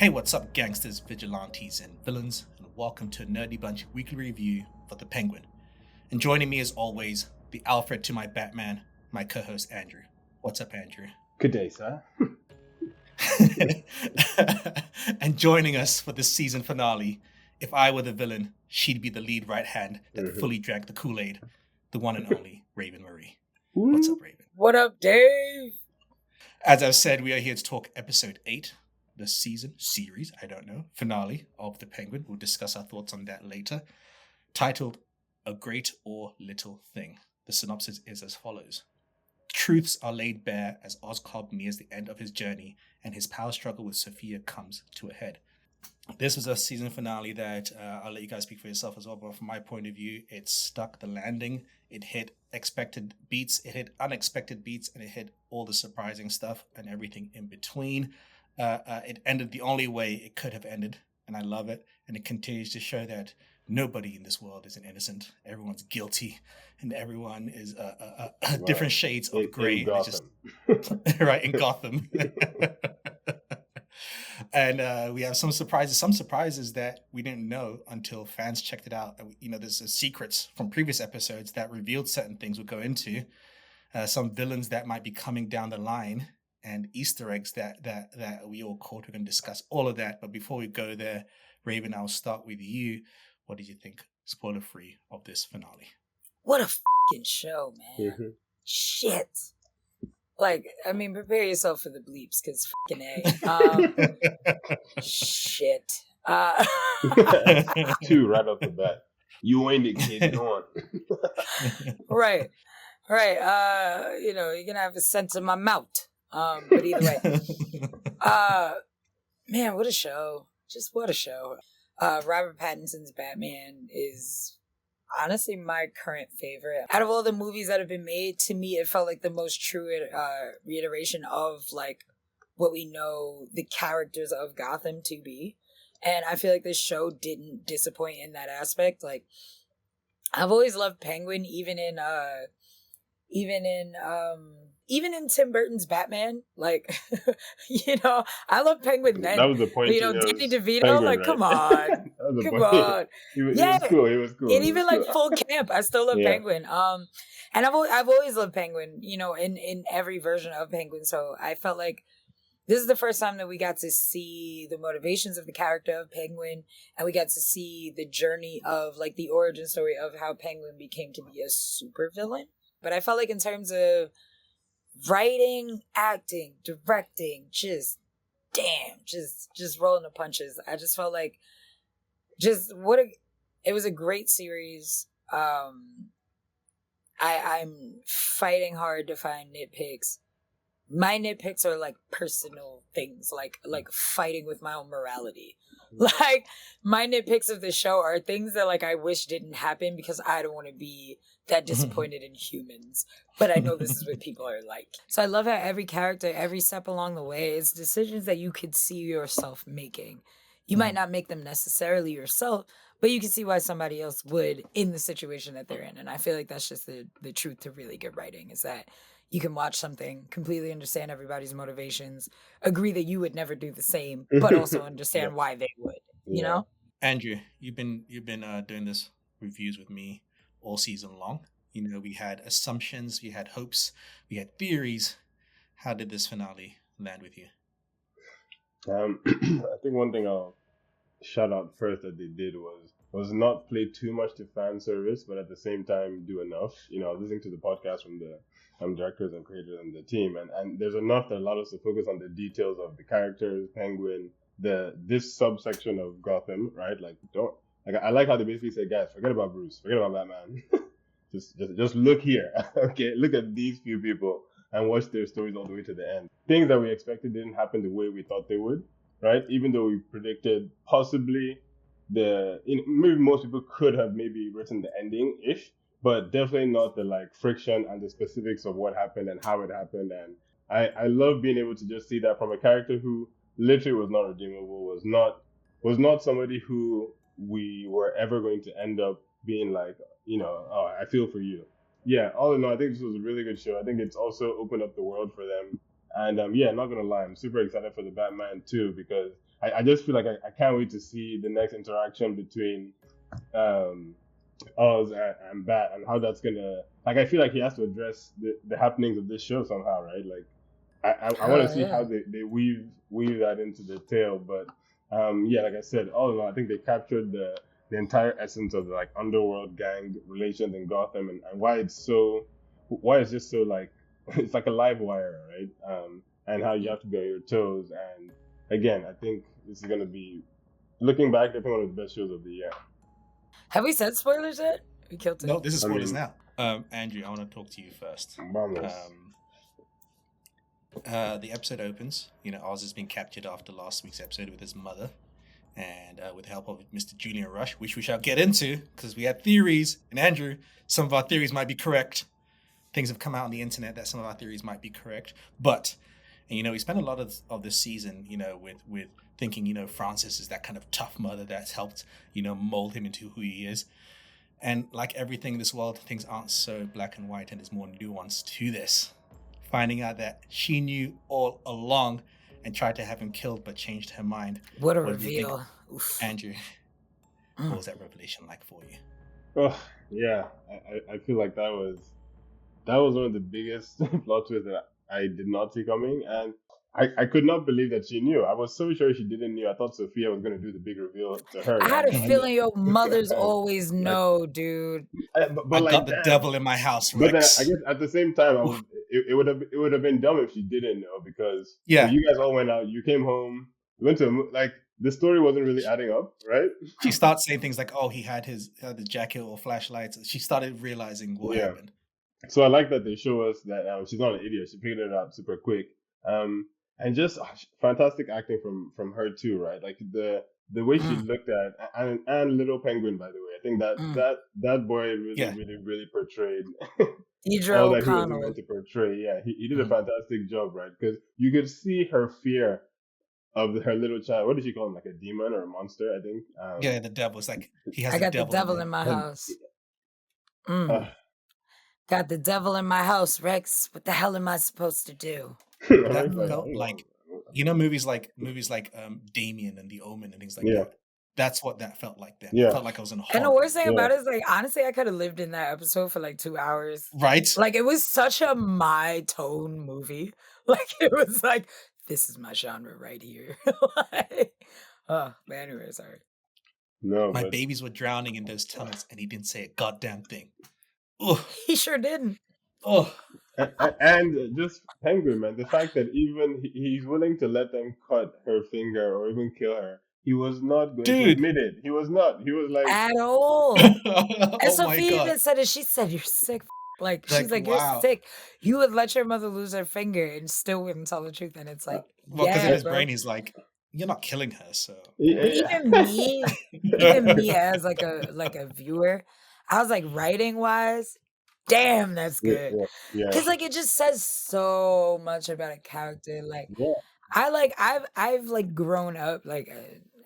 Hey, what's up, gangsters, vigilantes, and villains, and welcome to a Nerdy Bunch weekly review for The Penguin. And joining me, as always, the Alfred to my Batman, my co-host Andrew. What's up, Andrew? Good day, sir. And joining us for this season finale, if I were the villain, she'd be the lead right hand that fully drank the Kool-Aid, the one and only Raven Marie. What's up, Raven? What up, Dave? As I've said, we are here to talk episode 8, the series, finale of The Penguin. We'll discuss our thoughts on that later. Titled, A Great or Little Thing. The synopsis is as follows. Truths are laid bare as Oscorp nears the end of his journey and his power struggle with Sophia comes to a head. This was a season finale that I'll let you guys speak for yourself as well, but from my point of view, it stuck the landing. It hit expected beats, it hit unexpected beats, and it hit all the surprising stuff and everything in between. It ended the only way it could have ended, and I love it. And it continues to show that nobody in this world is an innocent. Everyone's guilty, and everyone is different shades of gray. In Gotham. Right, in Gotham. And we have some surprises that we didn't know until fans checked it out. There's secrets from previous episodes that revealed certain things we'll go into. Some villains that might be coming down the line, and Easter eggs that we all caught. We're going to discuss all of that. But before we go there, Raven, I'll start with you. What did you think, spoiler free, of this finale? What a fucking show, man. Mm-hmm. Shit. Prepare yourself for the bleeps, because fucking A. Shit. 2 right off the bat. You ain't the kid, go on. Right. You're going to have a sense in my mouth. But either way. Man, what a show. Just what a show. Robert Pattinson's Batman is honestly my current favorite. Out of all the movies that have been made, to me, it felt like the most true reiteration of like what we know the characters of Gotham to be. And I feel like this show didn't disappoint in that aspect. Like, I've always loved Penguin, even in Tim Burton's Batman. Like, I love Penguin then. That was the point. Danny DeVito, Penguin, like, right? come on. Come on. He was cool. And even like full camp, I still love Penguin. And I've always loved Penguin, in every version of Penguin. So I felt like this is the first time that we got to see the motivations of the character of Penguin, and we got to see the journey of like the origin story of how Penguin became to be a supervillain. But I felt like in terms of writing, acting, directing, just rolling the punches. I just felt like it was a great series. I'm fighting hard to find nitpicks. My nitpicks are like personal things, like fighting with my own morality. Like, my nitpicks of the show are things that like I wish didn't happen because I don't want to be that disappointed in humans. But I know this is what people are like. So I love how every character, every step along the way, is decisions that you could see yourself making. You might not make them necessarily yourself, but you can see why somebody else would in the situation that they're in. And I feel like that's just the truth to really good writing, is that you can watch something, completely understand everybody's motivations, agree that you would never do the same, but also understand why they would, you know? Andrew, you've been doing this reviews with me all season long. We had assumptions, we had hopes, we had theories. How did this finale land with you? I think one thing I'll shout out first that they did was not play too much to fan service, but at the same time do enough. I was listening to the podcast from the directors and creators and the team, and there's enough that allowed us to focus on the details of the characters, Penguin, this subsection of Gotham, right? I like how they basically say, guys, forget about Bruce, forget about Batman. just look here. Okay, look at these few people and watch their stories all the way to the end. Things that we expected didn't happen the way we thought they would, right? Even though we predicted possibly maybe most people could have maybe written the ending-ish, but definitely not the like friction and the specifics of what happened and how it happened. And I love being able to just see that from a character who literally was not redeemable, was not somebody who we were ever going to end up being like, oh, I feel for you. Yeah, all in all, I think this was a really good show. I think it's also opened up the world for them. And not gonna lie, I'm super excited for the Batman too, because I just feel like I can't wait to see the next interaction between um Oz and Bat, and how that's gonna, like, I feel like he has to address the happenings of this show somehow, right? Like I want to Hell see how yeah. they weave that into the tale. But yeah, like I said, all in all, I think they captured the entire essence of the, like, underworld gang relations in Gotham, and why it's just so, like, it's like a live wire, right? And how you have to be on your toes. And again, I think this is gonna be, looking back, definitely one of the best shows of the year. Have we said spoilers yet? We killed it. No, this is I spoilers mean, now. Andrew, I want to talk to you first. vamos. The episode opens. Oz has been captured after last week's episode with his mother, and with the help of Mr. Julian Rush, which we shall get into because we had theories. And Andrew, some of our theories might be correct. Things have come out on the internet that some of our theories might be correct. But, and, we spent a lot of this season, with thinking, Frances is that kind of tough mother that's helped, mold him into who he is. And like everything in this world, things aren't so black and white, and there's more nuance to this. Finding out that she knew all along and tried to have him killed, but changed her mind. What a What do you think, reveal. Oof. Andrew? What was that revelation like for you? Oh yeah, I feel like that was one of the biggest plot twists that I did not see coming, and I could not believe that she knew. I was so sure she didn't know. I thought Sophia was going to do the big reveal to her. I had a and- feeling your mothers always Like- know, dude. but I like, got the damn. devil in my house, But then, Rex. I guess at the same time, it would have been dumb if she didn't know, because Yeah. you guys all went out, you came home, you went to like, the story wasn't really adding up, right? She starts saying things like, "Oh, he had his jacket or flashlights." She started realizing what Yeah. happened. So I like that they show us that she's not an idiot. She figured it out super quick. And just fantastic acting from her too, right? Like the way she looked at, and Little Penguin, by the way. I think that boy really portrayed Deidre all that he was O'Connell. meant to portray. Yeah, he did a fantastic job, right? Because you could see her fear of her little child. What did she call him? Like a demon or a monster, I think. Yeah, the devil. It's like he has I the got the devil in my house. Got the devil in my house, Rex. What the hell am I supposed to do? That felt like, movies like Damien and The Omen and things like that. That's what that felt like then. Yeah. It felt like I was in a horror. And the worst thing Yeah. about it is, like, honestly, I could have lived in that episode for like 2 hours. Right? Like, it was such a my tone movie. Like, it was like, this is my genre right here. Like, oh, but anyway, sorry. No, My but babies were drowning in those tunnels, and he didn't say a goddamn thing. Oh, He sure didn't. oh, and just Penguin, man. The fact that even he's willing to let them cut her finger or even kill her, he was not going to Dude. admit it. He was not. He was like, At all. oh And my Sophia god! even said it. She said, "You're sick." Like, she's Like, like, wow. "You're sick. You would let your mother lose her finger and still wouldn't tell the truth." And it's like, Well, because in yeah, his bro. brain, he's like, "You're not killing her, so." But even me as like a viewer, I was like, writing wise, damn, that's good. Yeah. Because like it just says so much about a character. Like I've like grown up, like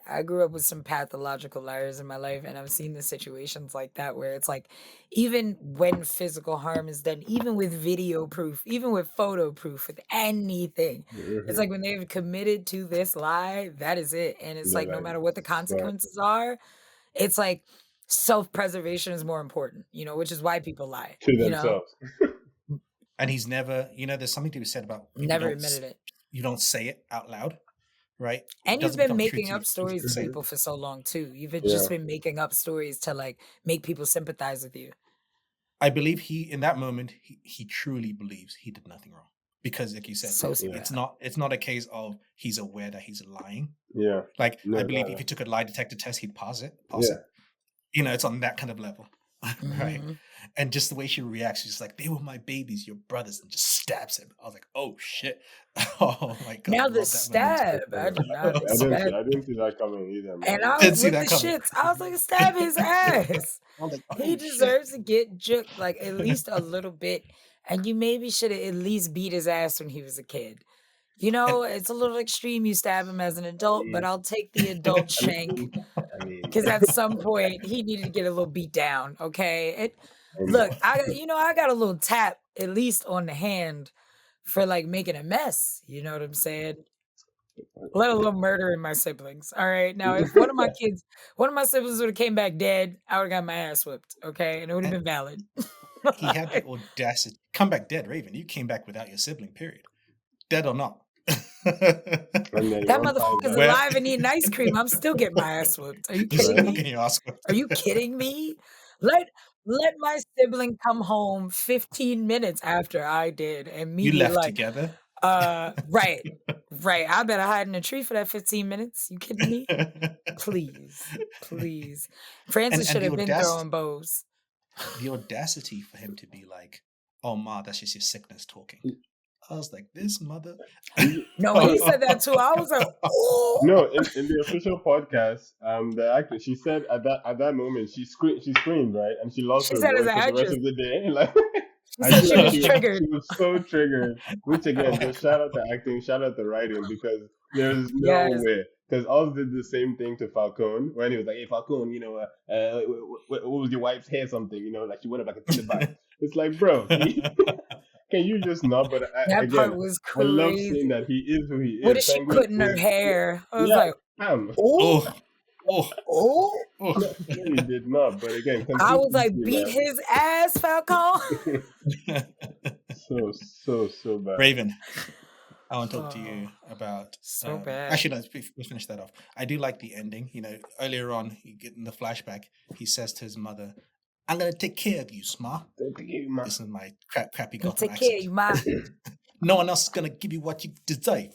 I grew up with some pathological liars in my life, and I've seen the situations like that where it's like, even when physical harm is done, even with video proof, even with photo proof, with anything, it's like when they've committed to this lie, that is it. And it's They're like, no like, matter what the consequences are, it's like self-preservation is more important, which is why people lie. to themselves. And he's never, there's something to be said about you Never don't admitted it. You don't say it out loud, right? And It you've doesn't been become true making to up you. stories to Say it. people for so long too. You've Yeah. just been making up stories to like make people sympathize with you. I believe in that moment, he truly believes he did nothing wrong. Because, like you said, Sociopath. it's not a case of he's aware that he's lying. Yeah. Like, No, I believe no. if he took a lie detector test, he'd pass it. Yeah. It's on that kind of level. Right? Mhm. And just the way she reacts, she's like, "They were my babies, your brothers," and just stabs him. I was like, "Oh shit!" Oh my god! I Now love the that stab, I did not expect. I didn't see that coming either, man. And I Didn't was see with that the coming. shits. I was like, stab his ass. I was like, "Oh, He shit." deserves to get juked like at least a little bit. And you maybe should have at least beat his ass when he was a kid. It's a little extreme you stab him as an adult, but I'll take the adult shank. I mean, Because at some point he needed to get a little beat down. Okay. I mean, Look, I got a little tap at least on the hand for like making a mess. You know what I'm saying? let alone murdering my siblings. All right. Now, if one of my siblings would have came back dead, I would have got my ass whipped. Okay. And it would have been valid. He had the audacity. Come back dead, Raven. You came back without your sibling, period. Dead or not. That motherfucker's alive and eating ice cream. I'm still getting my ass whipped. Are you kidding me? Are you kidding me? Let my sibling come home 15 minutes after I did and me You be left like, together? Right. I better hide in a tree for that 15 minutes. You kidding me? Please. Francis should have been throwing bows. The audacity for him to be like, oh, Ma, that's just your sickness talking. I was like, this mother. No, he said that too. I was like, oh. No, in the official podcast, the actress, she said at that moment she screamed, right, and she lost her voice for the rest of the day. Like, she said she was triggered. She was so triggered. Which again, just shout out to acting, shout out to writing, because there's no way. Because Oz did the same thing to Falcone when he was like, "Hey, Falcone, you know, what was your wife's hair? Something, you know, like she went up like a tinderbox." It's like, bro. Can you just not? But that part was crazy. I love seeing that he is who he is. What is she putting her hair? I was like, No, he did not. But again, I was like, beat his ass, Falcone. so bad. Raven, I want to talk to you about so bad. Actually, let's finish that off. I do like the ending. You know, earlier on, you get in the flashback, he says to his mother, "I'm gonna take care of you, Ma. This is my crappy Gotham accent. Take care of you, Ma. No one else is gonna give you what you deserve.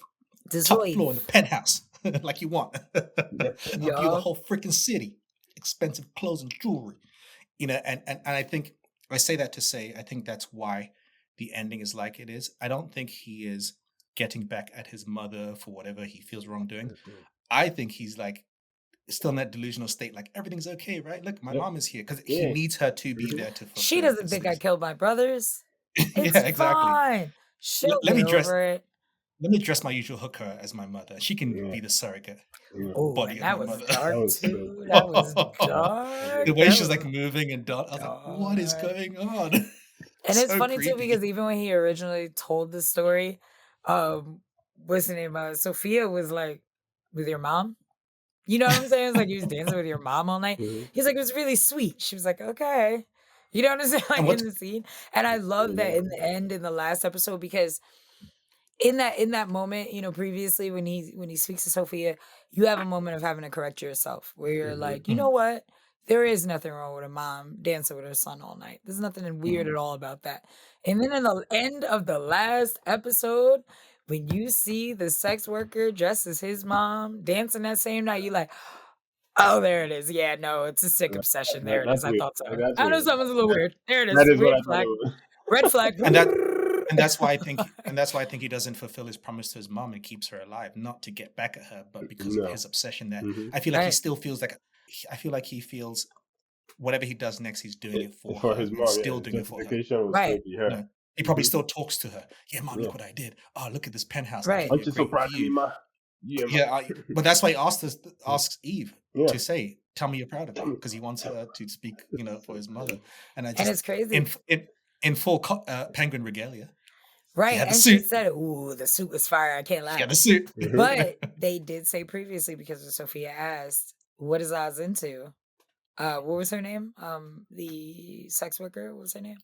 Top floor in the penthouse, like you want. I'll give you the whole freaking city, expensive clothes and jewelry. You know, and I think I say that to say I think that's why the ending is like it is. I don't think he is getting back at his mother for whatever he feels wrong doing. I think he's like still in that delusional state, like everything's okay, right? Look, my mom is here because he needs her to be there to. She doesn't think I killed my brothers. It's exactly. Fine. Let me dress my usual hooker as my mother. She can be the surrogate body of my mother. That was dark. The way she's like moving and I was like, what is going on? And it's funny too because even when he originally told the story, what's the name? Sophia was like, with your mom? You know what I'm saying? It's like he was dancing with your mom all night. He's like, it was really sweet. She was like, okay. You know what I'm saying? Like in the scene. And I love that in the end, in the last episode, because in that moment, you know, previously when he speaks to Sophia, you have a moment of having to correct yourself where you're like, you know what? There is nothing wrong with a mom dancing with her son all night. There's nothing weird at all about that. And then in the end of the last episode, when you see the sex worker dressed as his mom dancing that same night, you're like, oh, there it is. Yeah, no, it's a sick obsession. There it is. I thought so. I know something's a little weird. There it is. That is red flag. Red flag. And that's why I think he doesn't fulfill his promise to his mom and keeps her alive, not to get back at her, but because of his obsession that I feel like he still feels like he feels whatever he does next, he's doing it for his mom. Still doing it for her. Right. No, he probably still talks to her. Yeah, Mom, look what I did. Oh, look at this penthouse. Right. Aren't you so proud of me, Ma? Yeah, but that's why he asks Eve to say, "Tell me you're proud of me," because he wants her to speak, you know, for his mother. And it's crazy in full penguin regalia. Right, and she said, "Ooh, the suit was fire." I can't lie. Yeah, the suit. But they did say previously, because Sophia asked, "What is Oz into?" What was her name? The sex worker. What was her name?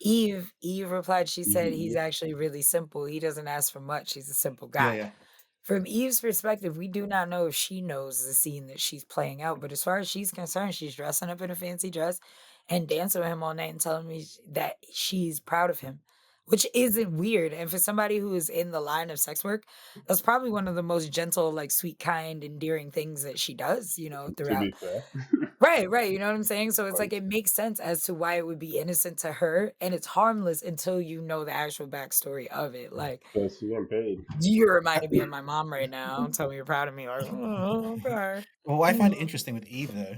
Eve replied. She said, "He's actually really simple. He doesn't ask for much. He's a simple guy." Yeah. From Eve's perspective, we do not know if she knows the scene that she's playing out. But as far as she's concerned, she's dressing up in a fancy dress and dancing with him all night and telling me that she's proud of him, which isn't weird. And for somebody who is in the line of sex work, that's probably one of the most gentle, like sweet, kind, endearing things that she does, you know, throughout. To be fair. Right. You know what I'm saying? So it's like, it makes sense as to why it would be innocent to her. And it's harmless until you know the actual backstory of it. Like, because she getting paid. You reminded me of my mom right now. Don't tell me you're proud of me. Like, oh, okay. Well, what I find interesting with Eve, though,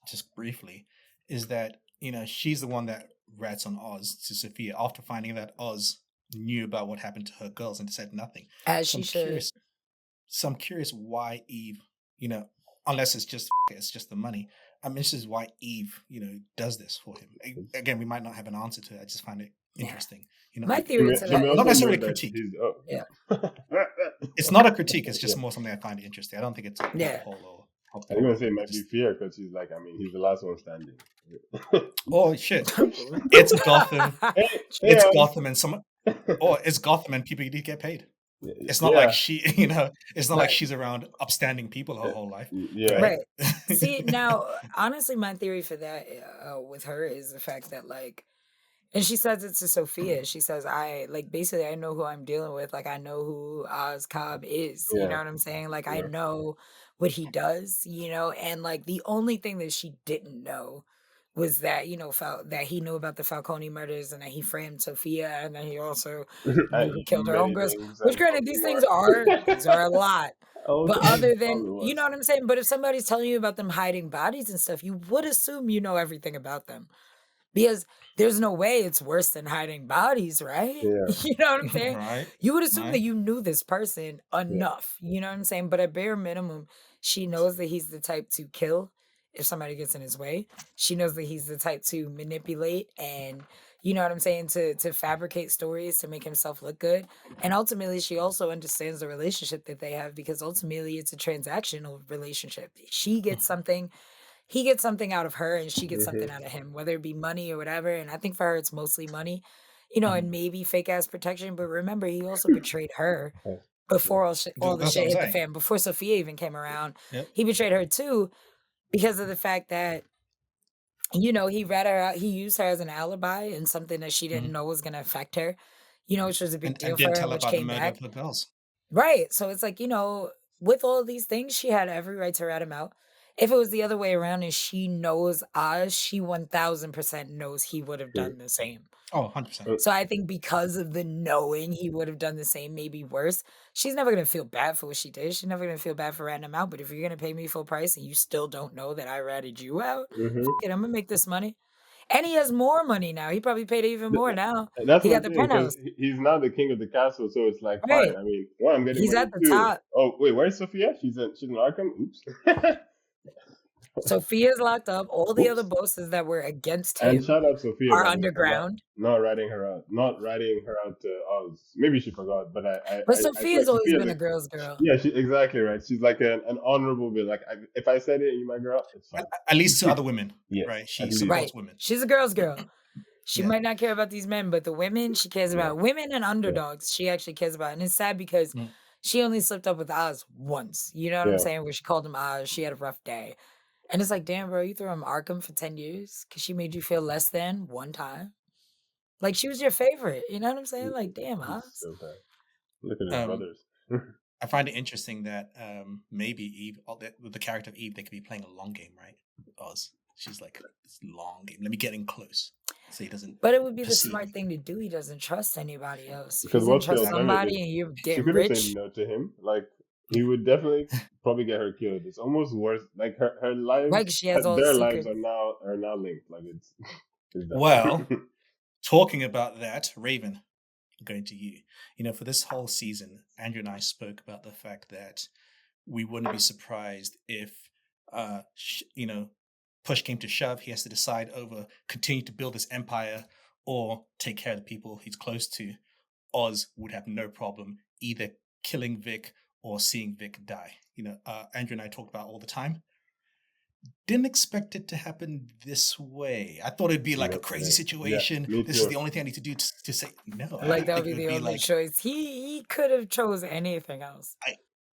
just briefly, is that, you know, she's the one that rats on Oz to Sophia after finding that Oz knew about what happened to her girls and said nothing. As she should. So I'm curious why Eve, you know, unless it's just the money. I'm interested why Eve, you know, does this for him. Again, we might not have an answer to it. I just find it interesting. You know, My theory to She may that, not also know necessarily a that critique. he's yeah, It's not a critique. It's just more something I find interesting. I don't think it's a yeah. poll or hot I'm gonna say it poll. might be fear because he's like, I mean, he's the last one standing. Oh shit! It's Gotham. Hey, It's hey, Gotham, and some. Or it's Gotham, and people need to get paid. It's not yeah, like she, you know, it's not like Right. she's around upstanding people her whole life, yeah. right? Right. See, now, honestly, my theory for that with her is the fact that, like, and she says it to Sophia. She says, basically, I know who I'm dealing with. Like, I know who Oz Cobb is. You know Yeah, what I'm saying? Like, I yeah. know what he does, and, like, the only thing that she didn't know was that, that he knew about the Falcone murders and that he framed Sophia and then he also knew who killed her own Many girls. things Which, and granted, probably these more. things are a lot. Oh, But other than, probably you was. know what I'm saying? But if somebody's telling you about them hiding bodies and stuff, you would assume you know everything about them. Because there's no way it's worse than hiding bodies, right? Yeah, You know what I'm saying? Right, You would assume that right. you knew this person yeah. enough. You know what I'm saying? But at bare minimum, she knows that he's the type to kill if somebody gets in his way. She knows that he's the type to manipulate and you know what I'm saying, to fabricate stories to make himself look good. And ultimately she also understands the relationship that they have because ultimately it's a transactional relationship. She gets something, he gets something out of her and she gets something Hmm. out of him, whether it be money or whatever. And I think for her, it's mostly money, Mhm. and maybe fake ass protection. But remember, he also betrayed her before all the That's what shit I'm hit the saying. fan, before Sophia even came around. Yep. He betrayed her too because of the fact that, he read her out, he used her as an alibi and something that she didn't Mhm. know was going to affect her, which was a big And deal for didn't her, tell and her which about the came murder back. of the girls. Right. So it's like, with all these things, she had every right to rat him out. If it was the other way around and she knows Oz, she 1000% knows he would have done the same. Oh, 100%. So I think because of the knowing he would have done the same, maybe worse, she's never going to feel bad for what she did. She's never going to feel bad for ratting him out. But if you're going to pay me full price and you still don't know that I ratted you out, Hmm. fuck it, I'm going to make this money. And he has more money now. He probably paid even more now. That's He what got I'm the saying because penthouse. he's now the king of the castle, so it's like fine. Right. I mean, one, I'm getting He's money at the too. top. Oh wait, where's Sophia? She's in Arkham. Oops. Sophia's locked up. All the other Oops. bosses that were against And him shout out Sophia, are by the way, for underground. not ratting her out, to Oz. Maybe she forgot, but But I feel like Sophia's always Sophia's been a like, girl's girl. yeah, she exactly right. She's like an honorable bit. Like if I said it and you my girl, it's fine. At least to other women, Yes, right? at She least. supports Right. women. She's a girl's girl. She Yeah. might not care about these men, but the women she cares Yeah. about. Women and underdogs she actually cares about. And it's sad because Mm. she only slipped up with Oz once. You know what I'm Yeah. saying? Where she called him Oz. She had a rough day. And it's like, damn, bro, you threw him Arkham for 10 years because she made you feel less than one time. Like, she was your favorite. You know what I'm saying? Like, damn, He's Oz. so bad. Look at his Um, brothers. I find it interesting that maybe Eve, with the character of Eve, they could be playing a long game, right? Oz, she's like, this long game. Let me get in close, so he doesn't. But it would be the perceive smart me. thing to do. He doesn't trust anybody else. If he Because doesn't what's the trust alternative? somebody and you're She getting couldn't say rich, no to him. Like he would definitely probably get her killed. It's almost worse. Like her lives, right? 'Cause she has all the their lives secrets. are now linked. Like it's done. Well, talking about that, Raven, going to you. For this whole season, Andrew and I spoke about the fact that we wouldn't be surprised if, push came to shove, he has to decide over continue to build this empire or take care of the people he's close to. Oz would have no problem either killing Vic or seeing Vic die. Andrew and I talked about all the time. Didn't expect it to happen this way. I thought it'd be like a crazy situation. Me This too. is the only thing I need to do to say no. Like, that I would be think it the would be only like choice. He could have chose anything else.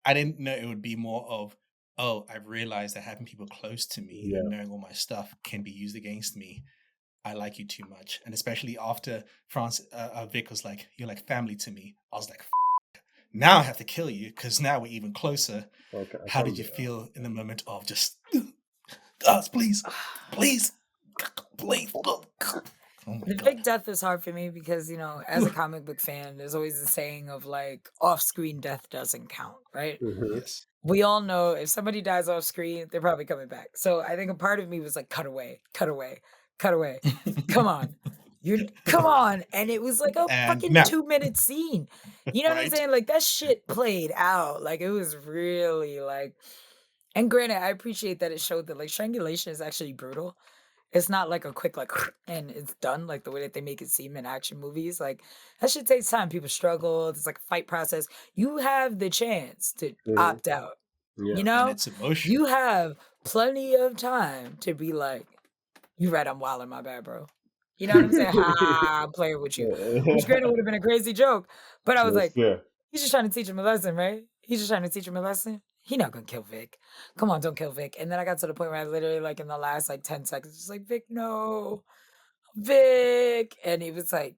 I didn't know it would be more of, oh, I've realized that having people close to me and knowing all my stuff can be used against me. I like you too much. And especially after Vic was like, you're like family to me. I was like, now I have to kill you because now we're even closer. Okay, How did you feel in the moment of just, Us, please, please, please. Oh my The God. big death is hard for me because, as a comic book fan, there's always the saying of like off-screen death doesn't count, right? Yes. We all know if somebody dies off screen, they're probably coming back. So I think a part of me was like, cut away, cut away, cut away. Come on. Come on. And it was like a And fucking now. 2-minute scene. You know what I'm Right. saying? Like, that shit played out. Like, it was really like, and granted, I appreciate that it showed that like strangulation is actually brutal. It's not like a quick like and it's done like the way that they make it seem in action movies. Like that shit takes time. People struggle. It's like a fight process. You have the chance to opt out. Yeah. You know, And it's emotion. you have plenty of time to be like, "You right? I'm wilding. My bad, bro." You know what I'm saying? Ha! I'm playing with you. Which granted would have been a crazy joke, but I was like, he's just trying to teach him a lesson, right? He's just trying to teach him a lesson. He not gonna kill Vic. Come on, don't kill Vic. And then I got to the point where I literally like in the last like 10 seconds, just like, Vic, no, Vic. And he was like,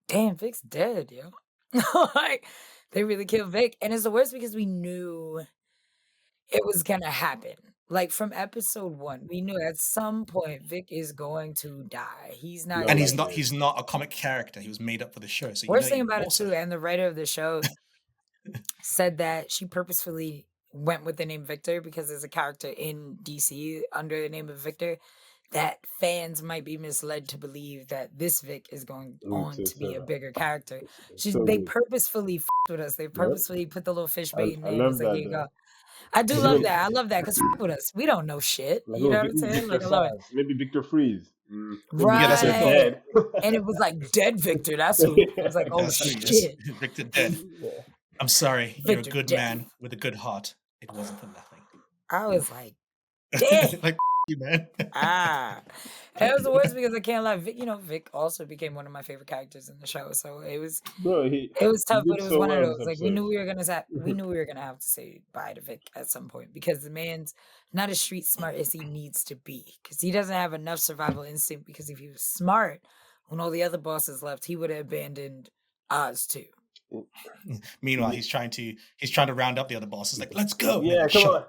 damn, Vic's dead, yo. Like, they really killed Vic. And it's the worst because we knew it was gonna happen. Like from episode 1, we knew at some point Vic is going to die. He's not. And he's not a comic character. He was made up for the show. So Worst thing about it too, and the writer of the show said that she purposefully went with the name Victor because there's a character in DC under the name of Victor that fans might be misled to believe that this Vic is going on to be a bigger character. They purposefully f***ed with us. They purposefully put the little fish bait in there. It was like, here you go. I do love that. I love that because with us, we don't know shit. Like, you know what I'm saying? Like, I love it. Maybe Victor Freeze. Right. Yeah, that's dead. And it was like dead Victor. That's who. It was like, oh shit. Victor dead. I'm sorry. You're a good man with a good heart. It wasn't for nothing. I was like, damn. Like, you, man. And it was the worst because I can't lie. Vic, Vic also became one of my favorite characters in the show. So it was tough, but it was one of those. Like we knew we were gonna have to say bye to Vic at some point because the man's not as street smart as he needs to be. Because he doesn't have enough survival instinct. Because if he was smart, when all the other bosses left, he would have abandoned Oz too. Meanwhile, he's trying to round up the other bosses. Like, let's go. Yeah, come on.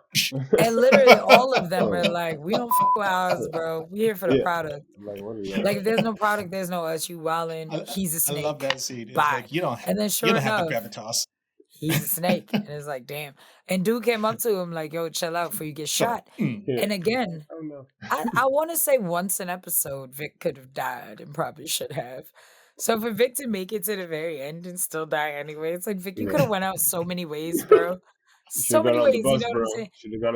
And literally, all of them were like, "We don't f with Oz, bro. We here for the product. Like, if there's no product, there's no us. You wildin'. He's a snake. I love that scene. It's Bye. like, you don't. And then you don't have enough, the gravitas. He's a snake, and it's like, damn. And dude came up to him like, "Yo, chill out before you get shot." And again, I want to say once an episode, Vic could have died and probably should have. So for Vic to make it to the very end and still die anyway, it's like, Vic, you could have went out so many ways, bro. So many ways, you know what I'm saying?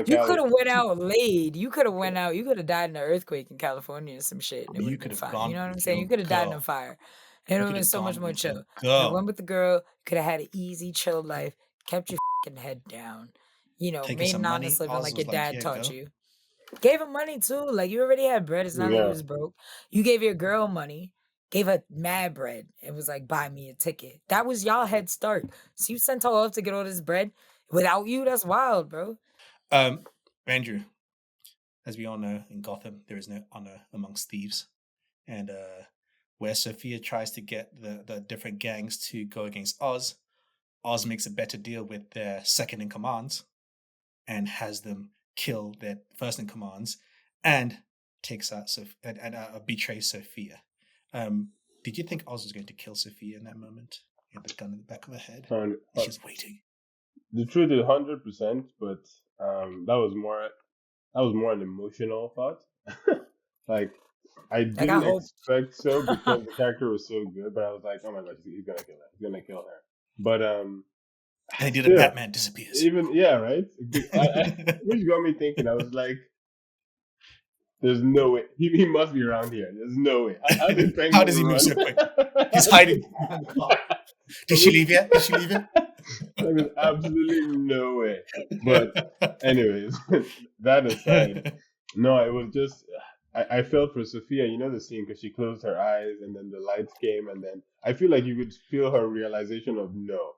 You could have went out laid. You could have went out. You could have died in an earthquake in California or some shit. And it would have been fine. You know what I'm saying? You could have died in a fire. And it would have been so much more chill. You went with the girl. Could have had an easy, chill life. Kept your fucking head down. Made an honest living like your dad taught you. Gave him money too. Like you already had bread. It's not like he was broke. You gave your girl money. Gave her mad bread and was like, buy me a ticket. That was y'all head start. So you sent her off to get all this bread without you? That's wild, bro. Andrew, as we all know, in Gotham, there is no honor amongst thieves. And where Sophia tries to get the different gangs to go against Oz, Oz makes a better deal with their second in commands and has them kill their first in commands and takes out and betrays Sophia. Did you think Oz was going to kill Sophia in that moment? He had the gun in the back of her head. She's waiting. The truth is 100%, but that was more an emotional thought. Like I didn't expect so because the character was so good, but I was like, oh my gosh, he's gonna kill her. He's gonna kill her. But and he did a Batman disappears. Right? Which got me thinking. I was like, there's no way. He must be around here. There's no way. How does he move so quick? He's hiding. Did she leave yet? There's absolutely no way. But anyways, that aside, no, it was just, I felt for Sophia, the scene, because she closed her eyes and then the lights came and then I feel like you could feel her realization of no.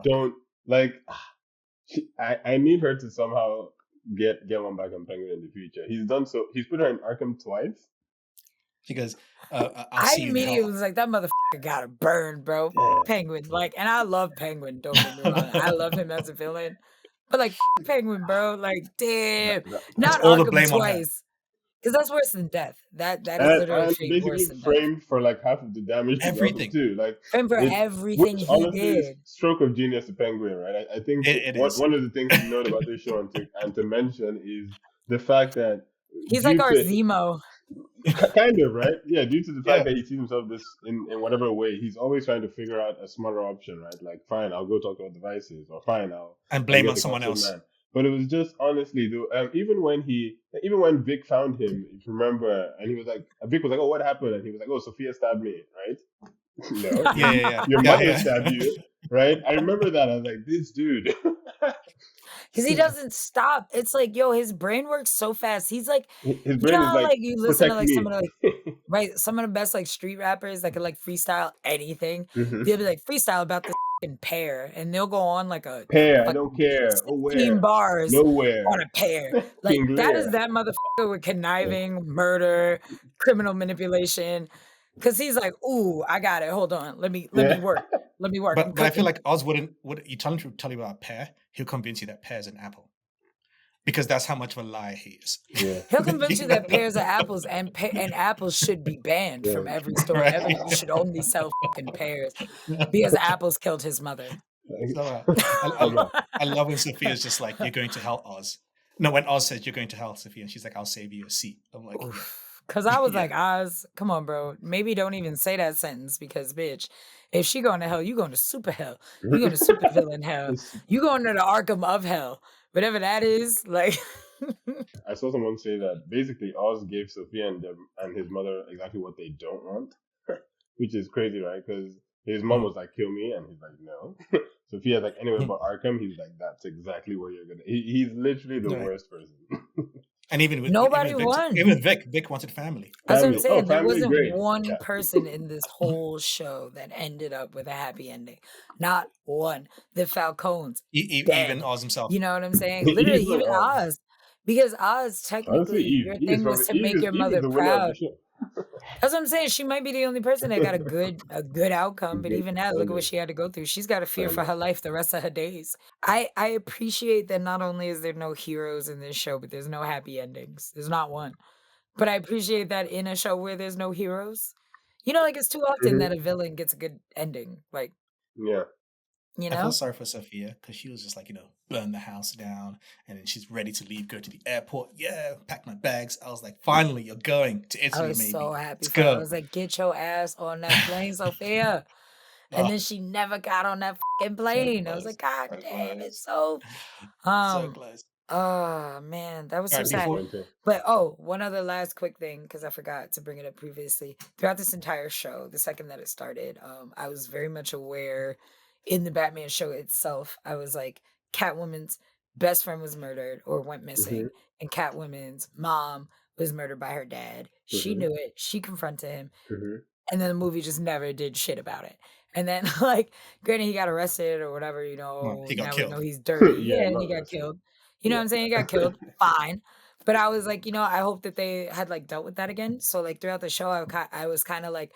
Don't, like, I need her to somehow get one back on Penguin in the future. He's put her in Arkham twice. She goes, I immediately was like, that motherfucker got to burn, bro. Yeah. Penguin. Like, and I love Penguin, don't get me wrong. I love him as a villain. But like Penguin, bro. Like, damn. Not Arkham twice. Because that's worse than death. That is literally basically framed for like half of the damage. Everything. Too. Like framed for everything he honestly did. Stroke of genius to Penguin, right? I think one of the things to note about this show and to mention is the fact that he's like our Zemo. Kind of, right? Yeah, due to the fact that he sees himself this in whatever way, he's always trying to figure out a smarter option, right? Like, fine, I'll go talk about devices, or fine, and blame on someone else. Man. But it was just honestly though, even when Vic found him, if you remember, and he was like, Vic was like, "Oh, what happened?" And he was like, "Oh, Sophia stabbed me, right?" No, your mother stabbed you, right? I remember that. I was like, this dude. Because he doesn't stop. It's like, yo, his brain works so fast. He's like, His you know brain is how like, like you listen to protect like some of me. the like right, some of the best like street rappers that could like freestyle anything. Hmm. They'll be like freestyle about this fucking pear, and they'll go on like a Pear, I don't fucking care. Oh, 16 where? bars on Nowhere. a pear. Like King that is Lear. that motherfucker with conniving, murder, criminal manipulation. Cause he's like, ooh, I got it. Hold on. Let me Yeah. work. Let me work. I'm But I feel cooking. like Oz would you tell him to tell you about a pear, he'll convince you that pear's an apple. Because that's how much of a liar he is. Yeah. He'll convince you that pears are apples and apples should be banned from Yeah. every store Right. ever. You should only sell fucking pears because apples killed his mother. So Come on. I love when Sophia's just like, "You're going to hell, Oz." No, when Oz says you're going to hell, Sophia, and she's like, "I'll save you a seat." I'm like, Because I was Yeah. like, Oz, come on, bro. Maybe don't even say that sentence because, bitch, if she going to hell, you going to super hell. You going to super villain hell. You going to the Arkham of hell. Whatever that is, like. I saw someone say that basically Oz gave Sophia and his mother exactly what they don't want, which is crazy, right? Because his mom was like, "Kill me," and he's like, "No." Sophia's like, "Anywhere but Arkham." He's like, "That's exactly where you're gonna." He's literally the Right. worst person. And even with Nobody won. Even Vic wanted family. That's what I'm Family. saying. Oh, There family, wasn't great. one Yeah. person in this whole show that ended up with a happy ending. Not one. The Falcones. Dead. Even Oz himself. You know what I'm saying? Literally, Even even Oz. Oz. Because Oz, Honestly, technically, Eve. your Eve is thing was probably to make your Eve is mother the winner of the proud. show. That's what I'm saying. She might be the only person that got a good outcome, but even that, look at what she had to go through. She's got to fear for her life the rest of her days. I appreciate that not only is there no heroes in this show, but there's no happy endings. There's not one. But I appreciate that in a show where there's no heroes. You know, like it's too often that a villain gets a good ending. Like, Yeah. you I know? felt sorry for Sophia because she was just like, burn the house down, and then she's ready to leave, go to the airport. Yeah, pack my bags. I was like, finally, you're going to Italy, I was maybe. so happy Let's for her. I go. was like, get your ass on that plane, Sophia. And then she never got on that fucking plane. I was like, God damn, it's so so close. oh man, that was so All right, sad. Disappointing. But one other last quick thing, because I forgot to bring it up previously. Throughout this entire show, the second that it started, I was very much aware in the Batman show itself. I was like, Catwoman's best friend was murdered or went missing, and Catwoman's mom was murdered by her dad. She knew it. She confronted him, and then the movie just never did shit about it. And then, like, granted, he got arrested or whatever, He got now we know killed. he's dirty. Yeah, and not he got arrested. killed. You know what I'm saying? He got killed. Fine. But I was like, I hope that they had, like, dealt with that again. So, like, throughout the show, I was kind of, like,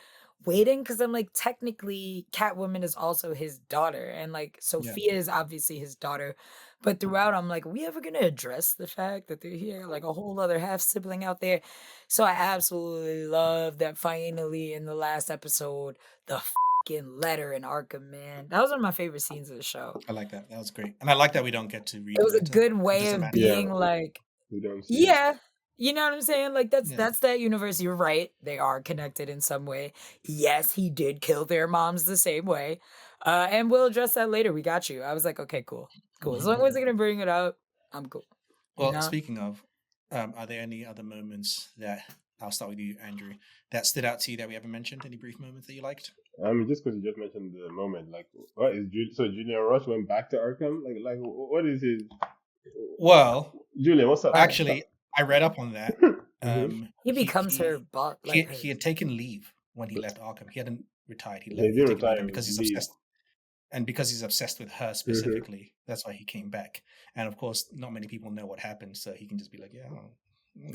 waiting because I'm like, technically, Catwoman is also his daughter. And, like, Sophia is obviously his daughter. But throughout, I'm like, are we ever going to address the fact that they're here, like, a whole other half sibling out there? So I absolutely love that finally in the last episode, the fucking letter in Arkham, man. That was one of my favorite scenes of the show. I like that. That was great. And I like that we don't get to read It was a letter. good way of being like, we don't see it. you know what I'm saying? Like that's that universe. You're right. They are connected in some way. Yes, he did kill their moms the same way. And we'll address that later. We got you. I was like, okay, cool. As long as they're gonna bring it up, I'm cool. Well, speaking of, are there any other moments that I'll start with you, Andrew, that stood out to you that we haven't mentioned? Any brief moments that you liked? Just because you just mentioned the moment, like, what is so Julian Rush went back to Arkham? Like, what is his? Well, Julian, what's up? Actually, I read up on that. He becomes her boss. Like he had taken leave when he left Arkham. He hadn't retired. He didn't taken retire leave because he's obsessed. And because he's obsessed with her specifically, that's why he came back. And of course, not many people know what happened, so he can just be like,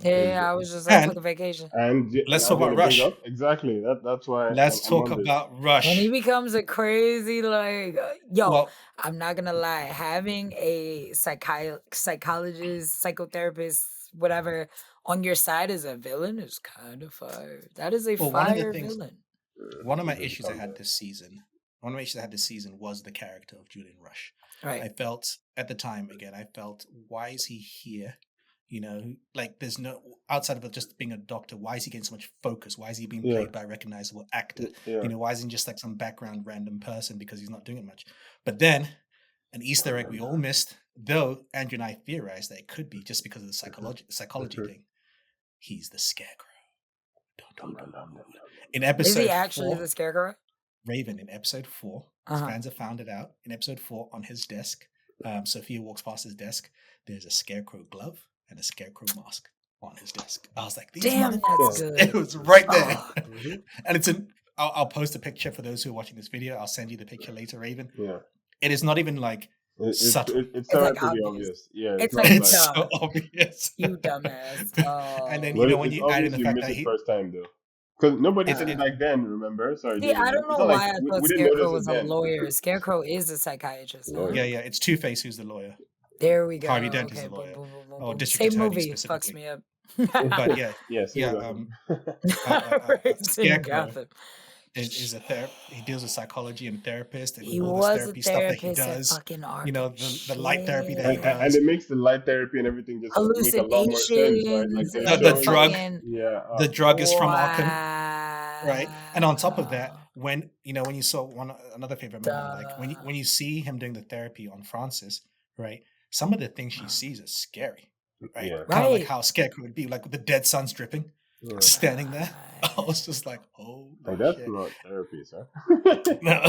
I was just I took a vacation. And let's talk about Rush. Exactly. That's why. Let's talk about Rush. And he becomes a crazy I'm not gonna lie, having a psychologist, psychotherapist, whatever on your side as a villain is kind of fire. That is a fire villain. One of my issues I had this season was the character of Julian Rush. Right. I felt at the time, why is he here? Like there's no, outside of just being a doctor, why is he getting so much focus? Why is he being played by a recognizable actor? Why isn't he just like some background random person because he's not doing it much? But then an Easter egg we all missed, though Andrew and I theorized that it could be just because of the psychology thing. He's the Scarecrow. Dun, dun, dun. In Is episode he actually 4, the Scarecrow? Raven, in episode 4, fans have found it out. In episode 4, on his desk, Sophia walks past his desk. There's a Scarecrow glove and a Scarecrow mask on his desk. I was like, these Damn, that's motherfuckers. good. It was right there. Oh. And it's in. I'll post a picture for those who are watching this video. I'll send you the picture later, Raven. Yeah. It is not even like subtle. It's like pretty obvious. obvious. Yeah. It's not like It's dumb. so obvious. You dumbass. Oh. And then, Well, you know, when it's you add in obvious the you fact missed that it he. first time though, because nobody It's- did it back then. Remember? Sorry. See, David. I don't It's know not why like I we thought didn't Scarecrow notice was it a then. lawyer. Scarecrow is a psychiatrist. Huh? Lawyer. Yeah, it's Two-Face who's the lawyer. There we go. Harvey Dent is Okay, the lawyer. boom, boom, boom, boom, Or boom. district Same attorney movie fucks specifically. me up. But yeah, Yes. yeah. It's in Scarecrow Gotham. is a he deals with psychology and therapist and He all was this a therapy stuff that he therapist at does. fucking Arkham. You know, the light therapy that he and does. it makes the light therapy and everything just make a lot more sense, right? Like they're The showing- drug. Yeah. The drug is from Arkham, Wow. right? And on top of that, when you saw another favorite moment, like when you see him doing the therapy on Francis, right? Some of the things she sees are scary, right? Yeah. Kind of like Right. how Scarecrow would be, like with the dead sun's dripping, Yeah. standing there. I was just like, oh, Like that's shit. not therapy, sir. No.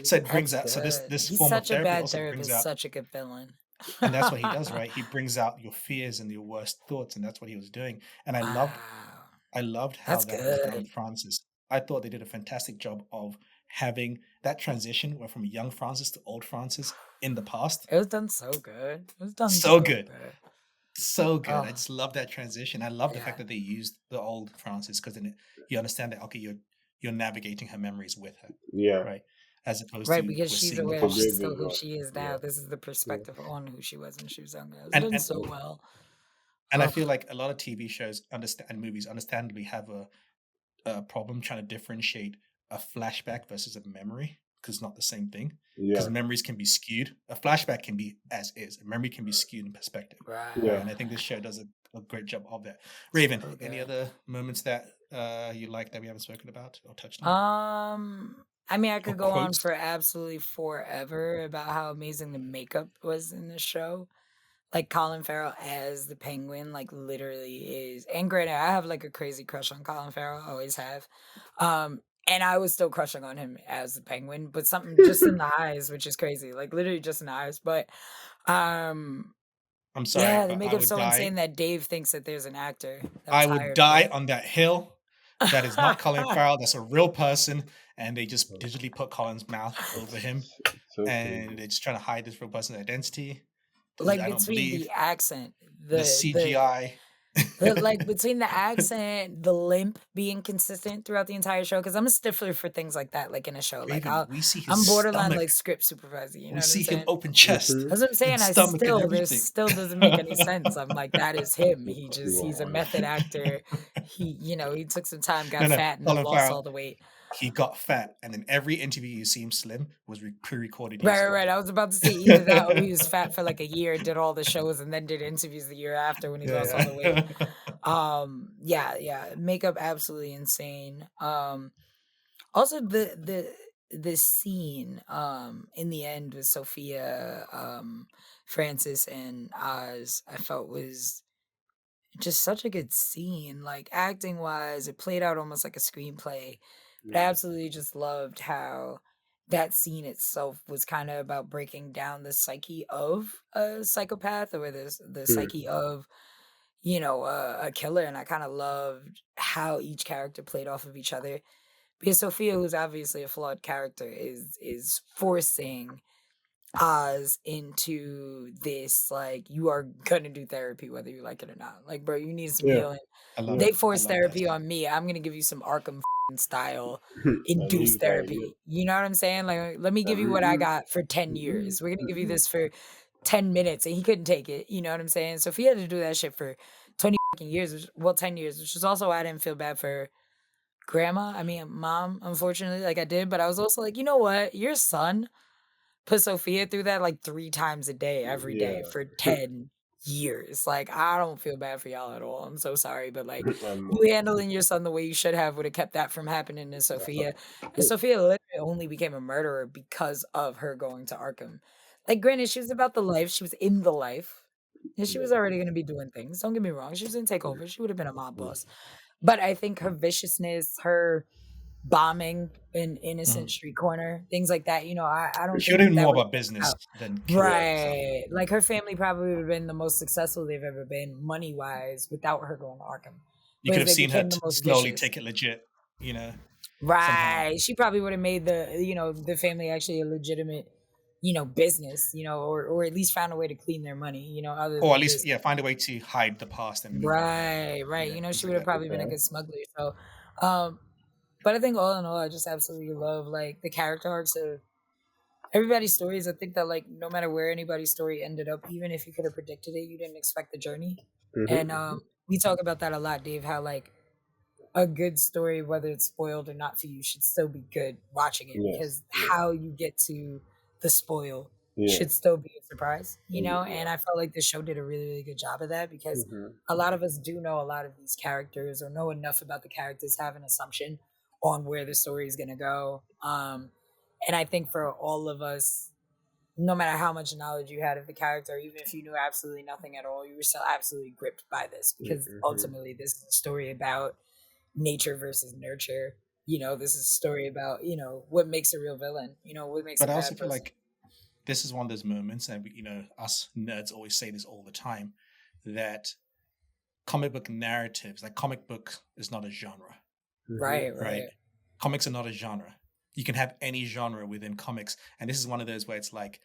So it brings out. That's So this good. this He's form of such a therapy bad also brings therapist, out, such a good villain. and that's what he does, right? He brings out your fears and your worst thoughts, and that's what he was doing. And I loved how That's that was done good. with Francis. I thought they did a fantastic job of having that transition went from young Francis to old Francis in the past. It was done so good. It was done So good. So good. I Oh. just love that transition. I love the Yeah. fact that they used the old Francis because then you understand that okay, you're navigating her memories with her, Yeah. right? As opposed Right, to because we're she's seeing the aware past. she's still Forgiven, who right. she is now. Yeah. This is the perspective on who she was when she was younger. It was And- done and- so well. And I Oh. feel like a lot of TV shows and movies understandably have a problem trying to differentiate a flashback versus a memory because it's not the same thing. Because Yeah. memories can be skewed. A flashback can be as is. A memory can be skewed in perspective. Right. Yeah. And I think this show does a great job of that. Raven, So any good. other moments that you like that we haven't spoken about or touched on? I mean, I could go on quotes? for absolutely forever about how amazing the makeup was in the show. Like Colin Farrell as the Penguin, like literally is. And granted, I have like a crazy crush on Colin Farrell, always have. And I was still crushing on him as the Penguin, but something just in the eyes, which is crazy, like literally just in the eyes. But I'm sorry. yeah, they but make I it would so die. insane that Dave thinks that there's an actor. that I was would hired die for it. on that hill. That is not Colin Farrell. That's a real person, and they just digitally put Colin's mouth over him, So and crazy. they're just trying to hide this real person's identity. Like I don't between believe the accent, the CGI. like between the accent, the limp being consistent throughout the entire show. Because I'm a stiffler for things like that, like in a show. Like Raven, we see his I'm borderline stomach. like script supervisor. You know We what see I'm saying? him open chest. Mhm. That's what I'm saying. and I stomach and still this everything. still doesn't make any sense. I'm like, that is him. He's a Wow. method actor. He took some time, got No, fat, and then Colin lost Farrell. all the weight. He got fat, and then every interview you see him slim was pre-recorded. years Right, ago. right. I was about to say either that or he was fat for like a year, did all the shows, and then did interviews the year after when he lost all the weight. Yeah. Makeup absolutely insane. Also the scene in the end with Sophia, Francis, and Oz, I felt was just such a good scene. Like acting wise, it played out almost like a screenplay. But I absolutely just loved how that scene itself was kind of about breaking down the psyche of a psychopath or the psyche of a killer. And I kind of loved how each character played off of each other, because Sophia, who's obviously a flawed character, is forcing Oz into this, like, you are gonna do therapy whether you like it or not. Like, bro, you need some Yeah. healing. I love They it. I force love that therapy scene. on me. I'm gonna give you some Arkham style And induced you therapy. You know what I'm saying? Like, let me give you what I got for 10 years. We're gonna give you this for 10 minutes, and he couldn't take it. You know what I'm saying? So if he had to do that shit for 20 fucking years, 10 years, which is also why I didn't feel bad for mom, unfortunately, like I did, but I was also like, you know what? Your son put Sophia through that like 3 times a day, every day Yeah. for 10 years. Like, I don't feel bad for y'all at all. I'm so sorry, but like, And you handling your son the way you should have would have kept that from happening to Sophia. And Sophia literally only became a murderer because of her going to Arkham. Like, granted, she was about the life. She was in the life. And she Yeah. was already going to be doing things. Don't get me wrong. She was going to take over. She would have been a mob Mm. boss. But I think her viciousness, her bombing in innocent Mhm. street corner, things like that, I don't She would think have been that more would about business than character. right. Like, her family probably would have been the most successful they've ever been, money-wise, without her going to Arkham. You could Because have they seen her became the most slowly vicious. take it legit, somehow. Right. She probably would have made the family actually a legitimate, business, or at least found a way to clean their money, other Or at than least, just find a way to hide the past and move on. right. Things She like would have that. probably been a Okay. good smuggler. So, um, but I think all in all, I just absolutely love like the character arcs of everybody's stories. I think that like no matter where anybody's story ended up, even if you could have predicted it, you didn't expect the journey. And Mm-hmm. we talk about that a lot, Dave, how like a good story, whether it's spoiled or not for you, should still be good watching it Yes. because Yeah. how you get to the spoil Yeah. should still be a surprise, Yeah. And I felt like the show did a really, really good job of that because Mm-hmm. a lot of us do know a lot of these characters or know enough about the characters, have an assumption on where the story is going to go. And I think for all of us, no matter how much knowledge you had of the character, even if you knew absolutely nothing at all, you were still absolutely gripped by this because Mm-hmm. ultimately this is a story about nature versus nurture. This is a story about, what makes a real villain, what makes a But I bad also feel person. like this is one of those moments, and us nerds always say this all the time, that comic book narratives, like comic book is not a genre, Right, Mm-hmm. right? right. Comics are not a genre. You can have any genre within comics. And this is one of those where it's like,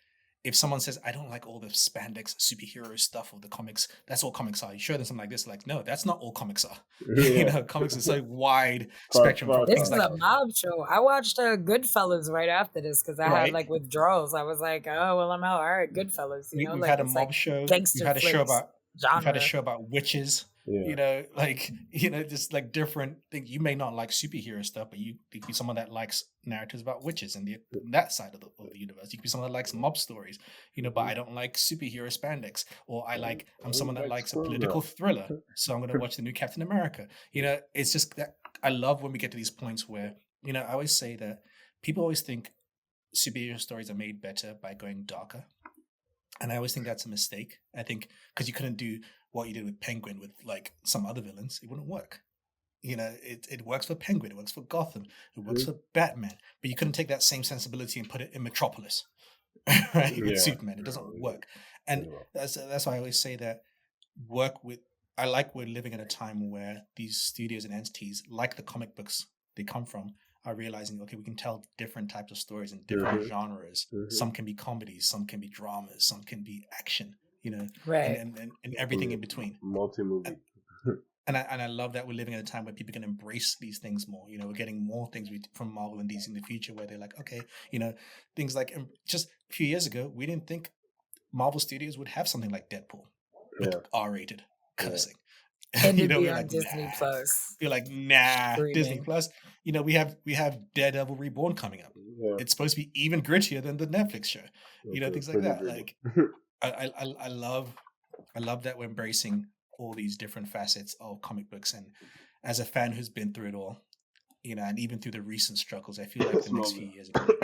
if someone says, I don't like all the spandex superhero stuff of the comics, that's all comics are. You show them something like this, like, no, that's not all comics are. Yeah. Comics is so wide Far, spectrum far from This things is from like, a mob show. I watched Goodfellas right after this because I had right? like withdrawals. I was like, oh well, I'm out. All right, Goodfellas. We've Like had a it's like mob show. gangster flicks We've had a genre. show about witches. Yeah. Just like different things. You may not like superhero stuff, but you could be someone that likes narratives about witches and that side of the universe. You could be someone that likes mob stories, but I don't like superhero spandex, or I'm someone that likes a political thriller, so I'm going to watch the new Captain America. It's just that I love when we get to these points where, I always say that people always think superhero stories are made better by going darker. And I always think that's a mistake. I think because you couldn't do what you did with Penguin with like some other villains, it wouldn't work. It works for Penguin, it works for Gotham, it works for Batman, but you couldn't take that same sensibility and put it in Metropolis, right? With Yeah. Superman, it doesn't work. And that's why I always say that I like we're living in a time where these studios and entities, like the comic books they come from, are realizing, okay, we can tell different types of stories in different genres. Some can be comedies, some can be dramas, some can be action, Right. and everything in between. Multi-movie. And I love that we're living in a time where people can embrace these things more. We're getting more things from Marvel and DC in the future where they're like, okay, things like just a few years ago, we didn't think Marvel Studios would have something like Deadpool with R-rated cursing. And it'd be we're on like, Disney nah. Plus. You're like, nah, Disney Streaming. Plus. We have Daredevil Reborn coming up. Yeah. It's supposed to be even grittier than the Netflix show. Okay, Things like that. pretty Like, I love that we're embracing all these different facets of comic books. And as a fan who's been through it all, and even through the recent struggles, I feel like the next few years are going to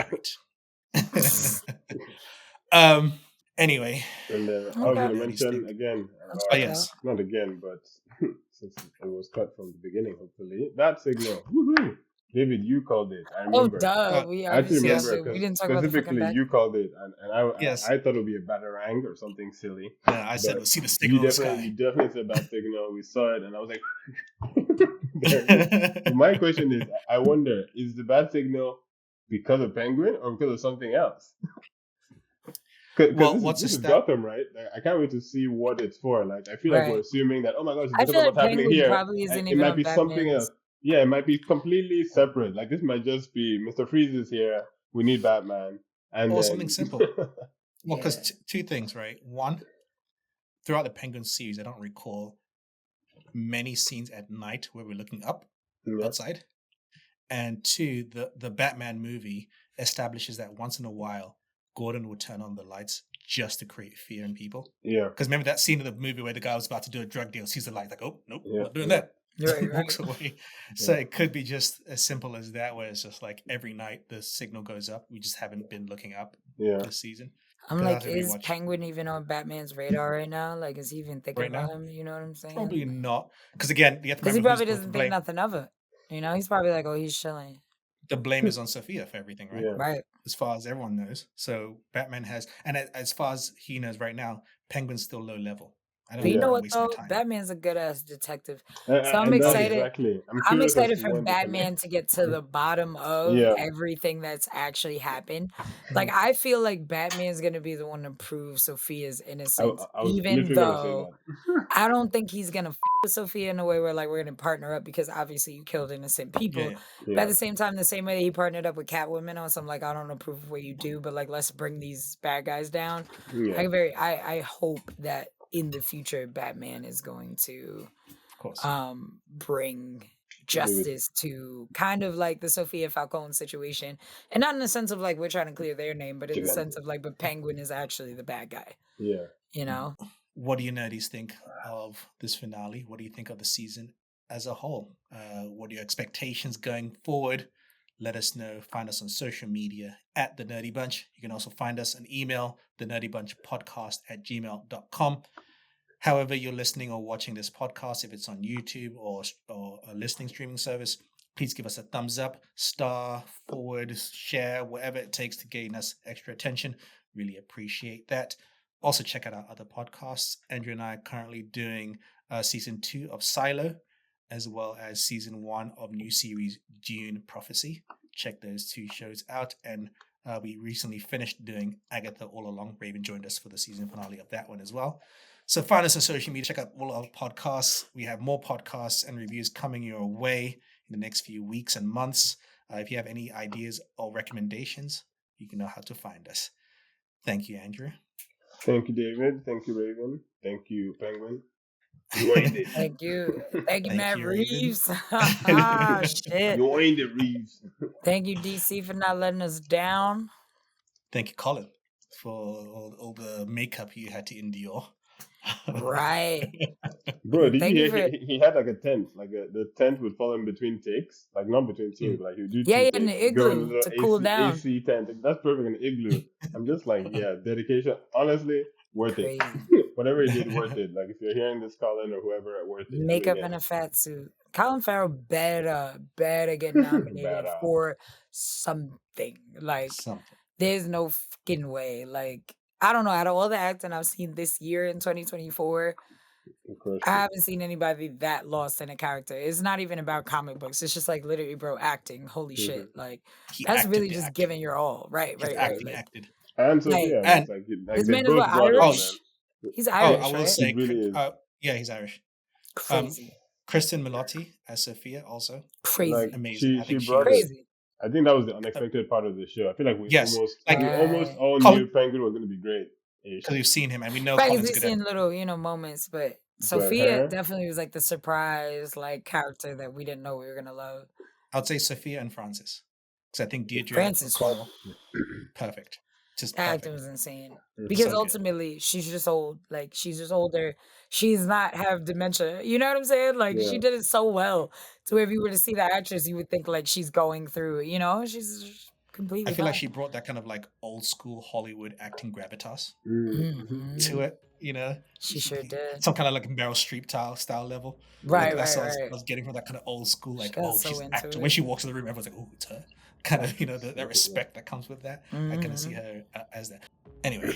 be great. Anyway. And then I was going to Nerdy mention stick. again. Oh, yes. Not again, but since it was cut from the beginning, hopefully. That signal. Woohoo! David, you called it. I remember. Oh, duh. We I actually obviously have remember to. We because didn't talk about the fucking specifically back. you called it, and Yes. I thought it would be a batarang or something silly. Yeah, I said, But see the signal in the sky. You definitely said that signal. We saw it, and I was like, so my question is, I wonder, is the bad signal because of Penguin or because of something else? Because this is Gotham, right? Like, I can't wait to see what it's for. Like, I feel like we're assuming that, oh my gosh, I because feel of what's like happening Penguin here, probably isn't it even might on be something Batman's. else. Yeah, it might be completely separate. Like, this might just be Mr. Freeze is here. We need Batman, and or then something simple. Well, because two things, right? One, throughout the Penguin series, I don't recall many scenes at night where we're looking up outside. And two, the Batman movie establishes that once in a while, Gordon will turn on the lights just to create fear in people. Yeah. Because remember that scene of the movie where the guy was about to do a drug deal, sees the light, like, oh, nope, Yeah, not doing that. Right. Walks away. So it could be just as simple as that, where it's just like every night the signal goes up. We just haven't been looking up this season. I'm They'll have like, to is rewatch. Penguin even on Batman's radar right now? Like, is he even thinking Right about now, him? You know what I'm saying? probably not. Because again, you have to Because he remember who's probably got the doesn't think blame. nothing of it. You know, he's probably like, oh, he's chilling. The blame is on Sophia for everything, right? Yeah. Right. As far as everyone knows. So Batman has, and as far as he knows right now, Penguin's still low level. I don't But you think know they're what waste my though? time. Batman's a good ass detective. And, So I'm and that excited. exactly. I'm I'm curious as excited to for when they Batman connect. to get to the bottom of Yeah. everything that's actually happened. Like I feel like Batman's gonna be the one to prove Sophia's innocence, I was even literally gonna say though that. I don't think he's gonna with Sophia in a way where like we're gonna partner up because obviously you killed innocent people. Yeah. But Yeah. at the same time, the same way that he partnered up with Catwoman on some like I don't approve of what you do, but like let's bring these bad guys down. Yeah. I hope that in the future Batman is going to Of course. bring justice to kind of like the Sophia Falcone situation. And not in the sense of like we're trying to clear their name, but in the sense of like but Penguin is actually the bad guy. Yeah. You know? What do you nerdies think of this finale? What do you think of the season as a whole? What are your expectations going forward? Let us know. Find us on social media at The Nerdy Bunch. You can also find us an email, thenerdybunchpodcast@gmail.com. However you're listening or watching this podcast, if it's on YouTube or a listening streaming service, please give us a thumbs up, star, forward, share, whatever it takes to gain us extra attention. Really appreciate that. Also, check out our other podcasts. Andrew and I are currently doing season 2 of Silo, as well as season 1 of new series Dune Prophecy. Check those 2 shows out. And we recently finished doing Agatha All Along. Raven joined us for the season finale of that one as well. So find us on social media. Check out all our podcasts. We have more podcasts and reviews coming your way in the next few weeks and months. If you have any ideas or recommendations, you can know how to find us. Thank you, Andrew. Thank you, David. Thank you, Raven. Thank you, Penguin. You ain't it. Thank you. Thank you, Thank Matt you, Raven. Reeves. Ah, shit. You ain't it, Reeves. Thank you, DC, for not letting us down. Thank you, Colin, for all the makeup you had to endure. Right. Bro, did Thank you you hear for he had like a tent? Like the tent would fall in between takes. Like not between scenes, but like he would do yeah, two in takes. the Go in a igloo little to cool down. AC tent. That's perfect in the igloo. I'm just like, yeah, dedication. Honestly, worth Crazy. it. Whatever he did, worth it. Like if you're hearing this, Colin or whoever, worth it. Makeup in a fat suit. Colin Farrell better get nominated Badass. for something. Like, Something. there's no fucking way. Like, I don't know. Out of all the acting I've seen this year in 2024, I haven't seen anybody that lost in a character. It's not even about comic books. It's just like literally, bro, acting. Holy shit! Like that's really just giving your all. Right. Like, acted. And Sophia, like, it's like this they man is both what, got it, Irish? man. He's Irish, I will right? say, He really is. yeah, he's Irish. Crazy. Kristen Milotti as Sophia, also Crazy. Like, amazing. She brought it. Crazy. I think that was the unexpected part of the show. I feel like we Yes, almost all Colin- knew Penguin was going to be great. because we've seen him and we know Right, Colin's we've good seen at. little, moments, but Sophia her? definitely was like the surprise, like character that we didn't know we were gonna love. I would say Sophia and Francis, because I think Deirdre Francis, O'Connell, perfect. Just that acting perfect. was insane. Mhm. Because So good. ultimately, she's just old. Like she's just older. She's not have dementia. You know what I'm saying? Like she Yeah. did it so well. To where if you were to see the actress, you would think like she's going through. She's just completely. I feel like fine. she brought that kind of like old school Hollywood acting gravitas Mhm. to it. She sure did. Some kind of like Meryl Streep style level. Right, Like, that's right, what I right. was getting from that kind of old school, like, got oh, so she's into acting. it. When she walks in the room, everyone's like, oh, it's her. Kind of, that respect that comes with that. I kind of see Mhm. her as that. Anyway,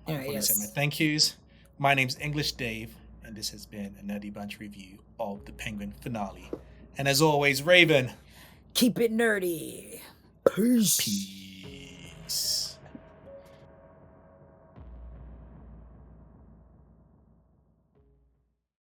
I've already said my Yes. thank yous. My name's English Dave, and this has been a Nerdy Bunch review of the Penguin finale. And as always, Raven. Keep it nerdy. Peace. Peace.